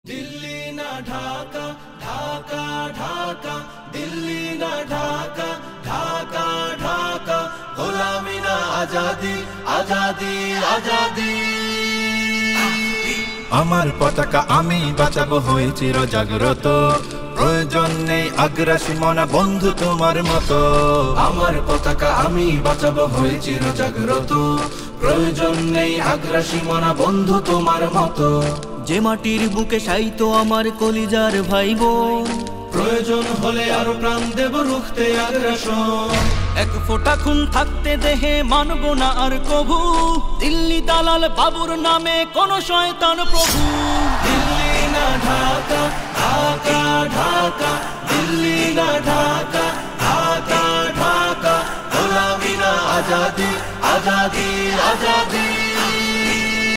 दिल्ली ना ढाका ढाका ढाका दिल्ली ना ढाका ढाका ढाका गोलामी ना आजादी आजादी आजादी আমার পতাকা আমি বাঁচাবো হয়ে চির জাগ্রত প্রয়োজন নেই আগ্রাসী মনা বন্ধু তোমার মতো আমার পতাকা আমি বাঁচাবো হয়ে চির জাগ্রত প্রয়োজন নেই আগ্রাসী মনা বন্ধু তোমার মতো যে মাটির বুকে সাইতো আমার কলিজার ভাই বোন প্রয়োজন হলে আরো প্রাণ দেব রুখতে আগ্রাসন এক ফোঁটা খুন থাকতে দেহে মানব না আর কভু দিল্লি দালাল বাবুর নামে কোন শয়তান প্রভু দিল্লি না ঢাকা ঢাকা ঢাকা দিল্লি না ঢাকা ঢাকা ঢাকা গোলামি না আজাদি আজাদি আজাদি